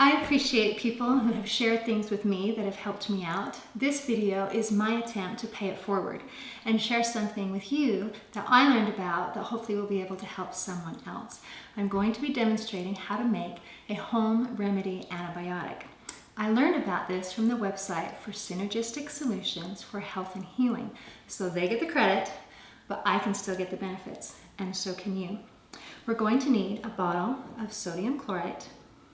I appreciate people who have shared things with me that have helped me out. This video is my attempt to pay it forward and share something with you that I learned about that hopefully will be able to help someone else. I'm going to be demonstrating how to make a home remedy antibiotic. I learned about this from the website for Synergistic Solutions for Health and Healing. So they get the credit, but I can still get the benefits, and so can you. We're going to need a bottle of sodium chloride.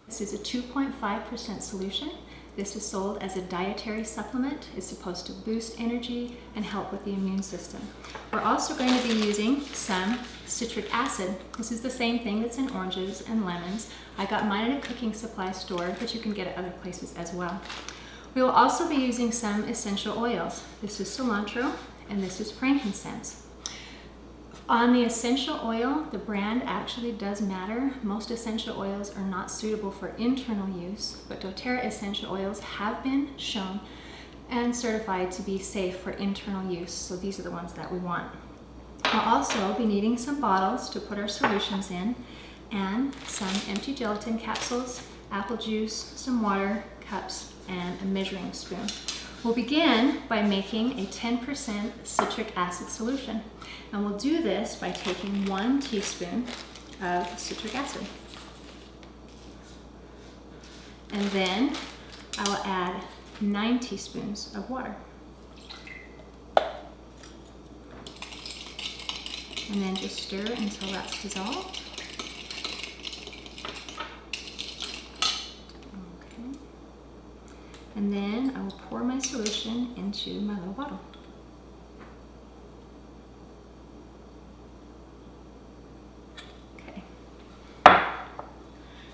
This is a 2.5% solution. This is sold as a dietary supplement. It's supposed to boost energy and help with the immune system. We're also going to be using some citric acid. This is the same thing that's in oranges and lemons. I got mine at a cooking supply store, but you can get it other places as well. We will also be using some essential oils. This is cilantro and this is frankincense. On the essential oil, the brand actually does matter. Most essential oils are not suitable for internal use, but doTERRA essential oils have been shown and certified to be safe for internal use, so these are the ones that we want. We'll also be needing some bottles to put our solutions in, and some empty gelatin capsules, apple juice, some water, cups, and a measuring spoon. We'll begin by making a 10% citric acid solution. And we'll do this by taking 1 teaspoon of citric acid. And then I will add 9 teaspoons of water. And then just stir until that's dissolved. Okay. And then I will pour my solution into my little bottle.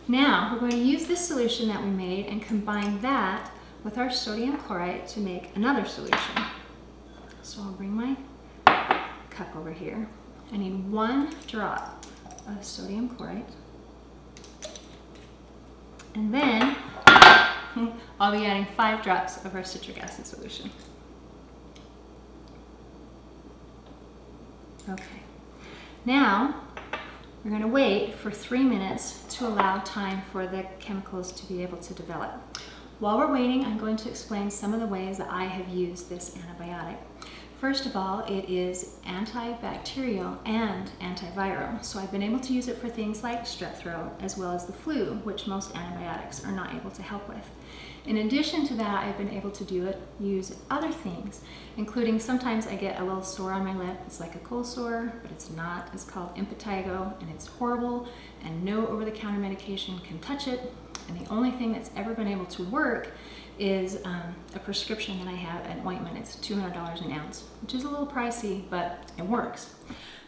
Now, we're going to use this solution that we made and combine that with our sodium chloride to make another solution. So I'll bring my cup over here. I need 1 drop of sodium chloride. And then I'll be adding 5 drops of our citric acid solution. Okay. Now, we're going to wait for 3 minutes to allow time for the chemicals to be able to develop. While we're waiting, I'm going to explain some of the ways that I have used this antibiotic. First of all, it is antibacterial and antiviral, so I've been able to use it for things like strep throat as well as the flu, which most antibiotics are not able to help with. In addition to that, I've been able to use other things, including sometimes I get a little sore on my lip. It's like a cold sore, but it's not. It's called impetigo, and it's horrible, and no over-the-counter medication can touch it. And the only thing that's ever been able to work is a prescription that I have, an ointment. It's $200 an ounce, which is a little pricey, but it works.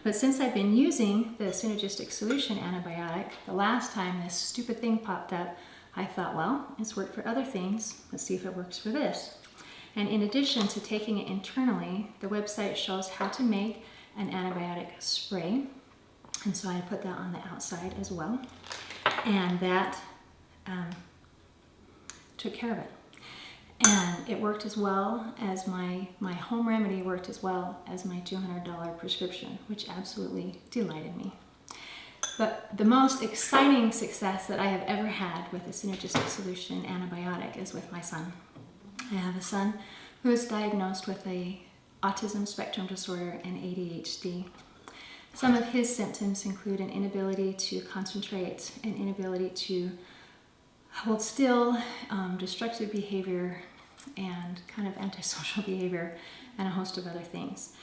But since I've been using the Synergistic Solution antibiotic, the last time this stupid thing popped up, I thought, well, it's worked for other things. Let's see if it works for this. And in addition to taking it internally, the website shows how to make an antibiotic spray. And so I put that on the outside as well. And that took care of it. And it worked as well as my home remedy worked as well as my $200 prescription, which absolutely delighted me. But the most exciting success that I have ever had with a Synergistic Solution antibiotic is with my son. I have a son who is diagnosed with a autism spectrum disorder and ADHD. Some of his symptoms include an inability to concentrate, an inability to hold still, destructive behavior, and kind of antisocial behavior, and a host of other things.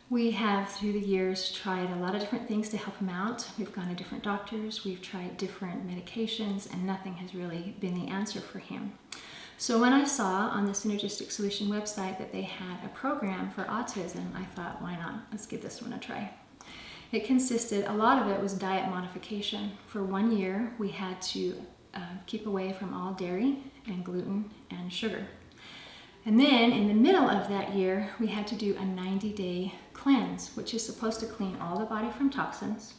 We have, through the years, tried a lot of different things to help him out. We've gone to different doctors, we've tried different medications, and nothing has really been the answer for him. So when I saw on the Synergistic Solution website that they had a program for autism, I thought, why not? Let's give this one a try. It consisted, a lot of it was diet modification. For 1 year, we had to keep away from all dairy and gluten and sugar. And then in the middle of that year, we had to do a 90-day cleanse, which is supposed to clean all the body from toxins,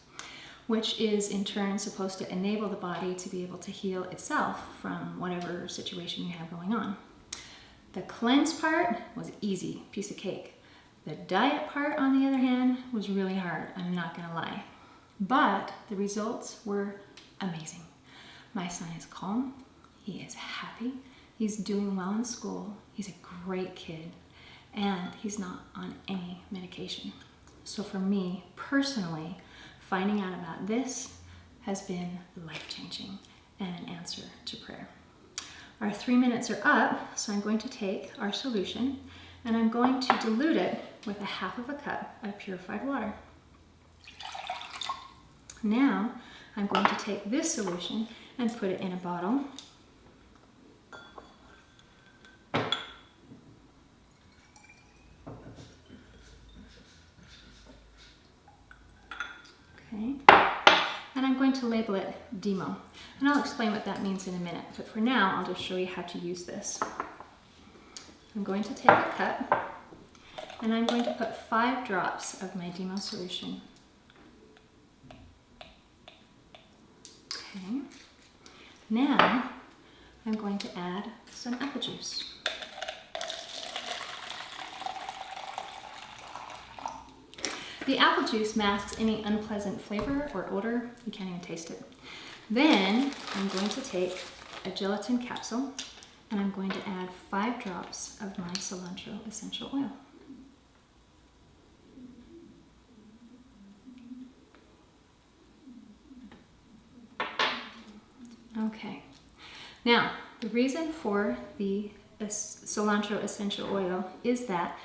which is in turn supposed to enable the body to be able to heal itself from whatever situation you have going on. The cleanse part was easy, piece of cake. The diet part, on the other hand, was really hard, I'm not gonna lie. But the results were amazing. My son is calm, he is happy, he's doing well in school, he's a great kid, and he's not on any medication. So for me personally, finding out about this has been life-changing and an answer to prayer. Our 3 minutes are up, so I'm going to take our solution and I'm going to dilute it with 1/2 cup of purified water. Now, I'm going to take this solution and put it in a bottle. Okay. And I'm going to label it Demo. And I'll explain what that means in a minute, but for now, I'll just show you how to use this. I'm going to take a cup and I'm going to put 5 drops of my Demo solution. Okay. Now, I'm going to add some apple juice. The apple juice masks any unpleasant flavor or odor. You can't even taste it. Then I'm going to take a gelatin capsule and I'm going to add 5 drops of my cilantro essential oil. Okay. Now, the reason for the cilantro essential oil is that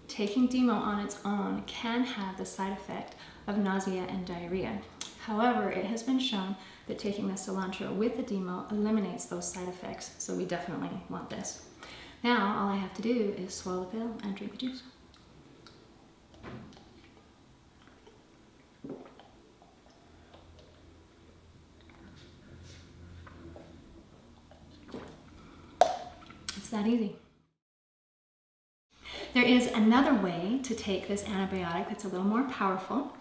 taking Demo on its own can have the side effect of nausea and diarrhea. However, it has been shown that taking the cilantro with the Demo eliminates those side effects, so we definitely want this. Now, all I have to do is swallow the pill and drink the juice. It's that easy. There is another way to take this antibiotic that's a little more powerful,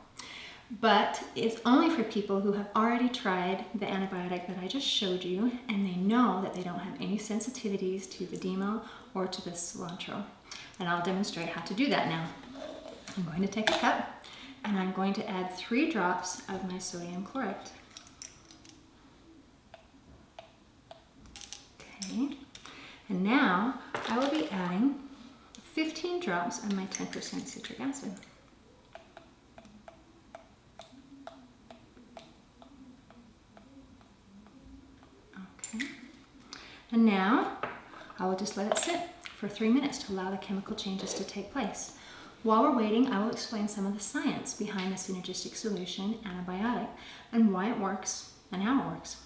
but it's only for people who have already tried the antibiotic that I just showed you and they know that they don't have any sensitivities to the Demo or to the cilantro. And I'll demonstrate how to do that now. I'm going to take a cup and I'm going to add 3 drops of my sodium chloride. Okay, and now I will be adding 15 drops of my 10% citric acid. Okay, and now I will just let it sit for 3 minutes to allow the chemical changes to take place. While we're waiting, I will explain some of the science behind the synergistic solution antibiotic and why it works and how it works.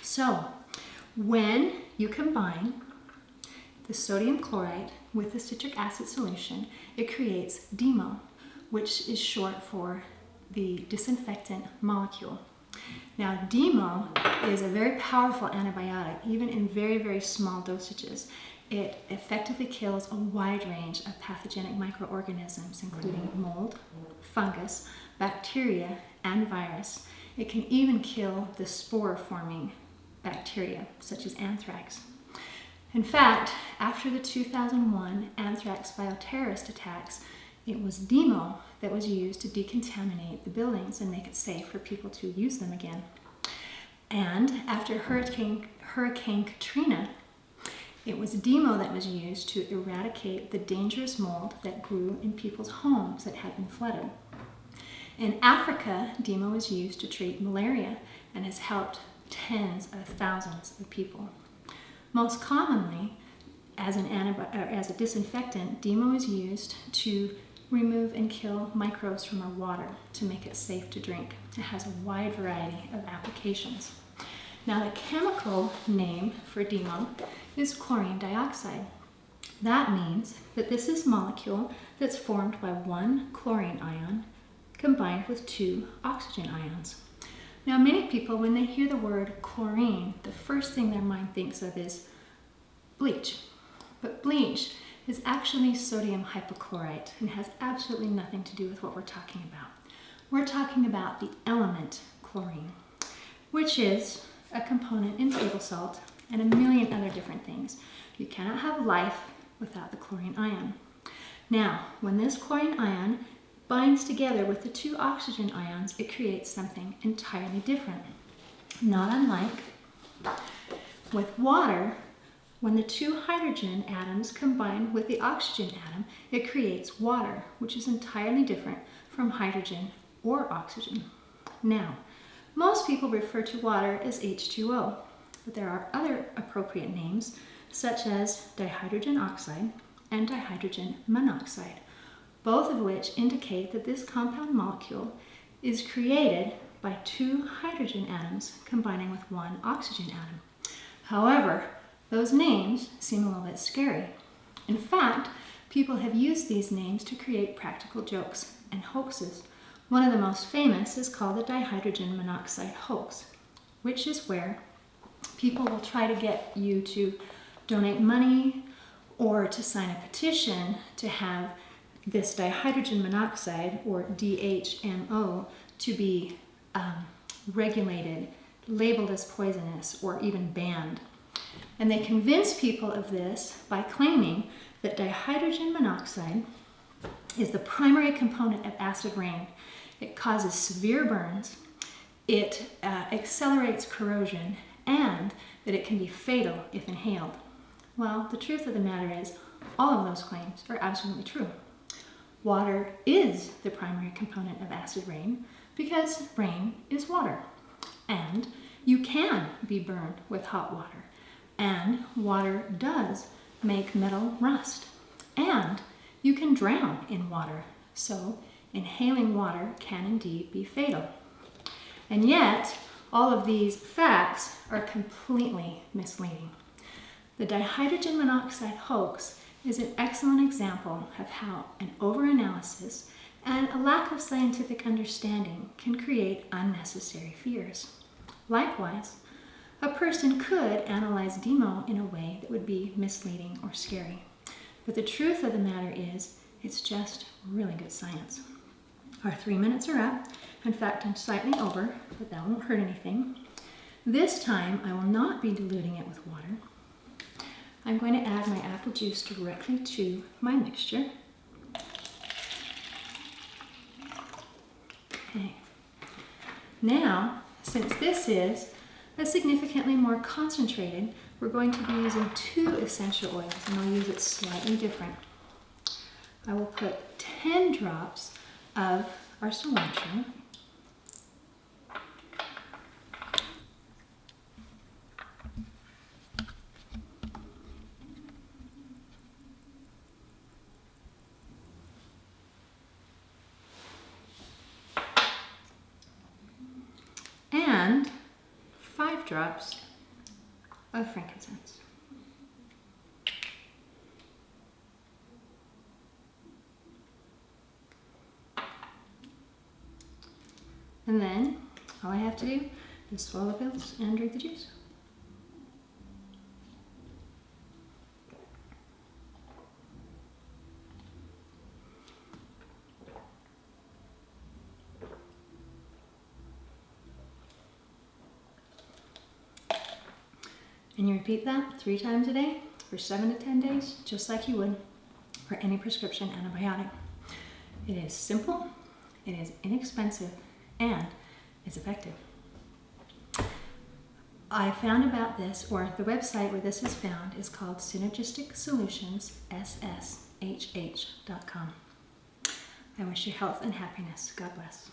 So, when you combine the sodium chloride with the citric acid solution, it creates Demo, which is short for the disinfectant molecule. Now, Demo is a very powerful antibiotic, even in very, very small dosages. It effectively kills a wide range of pathogenic microorganisms, including mold, fungus, bacteria, and virus. It can even kill the spore-forming bacteria, such as anthrax. In fact, after the 2001 anthrax bioterrorist attacks, it was Demo that was used to decontaminate the buildings and make it safe for people to use them again. And after Hurricane Katrina, it was Demo that was used to eradicate the dangerous mold that grew in people's homes that had been flooded. In Africa, Demo was used to treat malaria and has helped tens of thousands of people. Most commonly, as a disinfectant, Demo is used to remove and kill microbes from our water to make it safe to drink. It has a wide variety of applications. Now, the chemical name for Demo is chlorine dioxide. That means that this is a molecule that's formed by 1 chlorine ion combined with 2 oxygen ions. Now, many people, when they hear the word chlorine, the first thing their mind thinks of is bleach. But bleach is actually sodium hypochlorite and has absolutely nothing to do with what we're talking about. We're talking about the element chlorine, which is a component in table salt and a million other different things. You cannot have life without the chlorine ion. Now, when this chlorine ion binds together with the 2 oxygen ions, it creates something entirely different. Not unlike With water, when the two hydrogen atoms combine with the oxygen atom, it creates water, which is entirely different from hydrogen or oxygen. Now, most people refer to water as H2O, but there are other appropriate names, such as dihydrogen oxide and dihydrogen monoxide, both of which indicate that this compound molecule is created by two hydrogen atoms combining with one oxygen atom. However, those names seem a little bit scary. In fact, people have used these names to create practical jokes and hoaxes. One of the most famous is called the dihydrogen monoxide hoax, which is where people will try to get you to donate money or to sign a petition to have this dihydrogen monoxide, or DHMO, to be regulated, labeled as poisonous, or even banned. And they convince people of this by claiming that dihydrogen monoxide is the primary component of acid rain. It causes severe burns, it accelerates corrosion, and that it can be fatal if inhaled. Well, the truth of the matter is, all of those claims are absolutely true. Water is the primary component of acid rain because rain is water. And you can be burned with hot water. And water does make metal rust. And you can drown in water. So inhaling water can indeed be fatal. And yet, all of these facts are completely misleading. The dihydrogen monoxide hoax is an excellent example of how an overanalysis and a lack of scientific understanding can create unnecessary fears. Likewise, a person could analyze DEMO in a way that would be misleading or scary. But the truth of the matter is, it's just really good science. Our 3 minutes are up. In fact, I'm slightly over, but that won't hurt anything. This time, I will not be diluting it with water. I'm going to add my apple juice directly to my mixture. Okay. Now, since this is a significantly more concentrated, we're going to be using 2 essential oils, and I'll use it slightly different. I will put 10 drops of our cilantro. And 5 drops of frankincense. And then all I have to do is swallow the pills and drink the juice. And you repeat that 3 times a day for 7 to 10 days, just like you would for any prescription antibiotic. It is simple, it is inexpensive, and it's effective. I found about this, or the website where this is found is called synergisticsolutionsSSHH.com. I wish you health and happiness. God bless.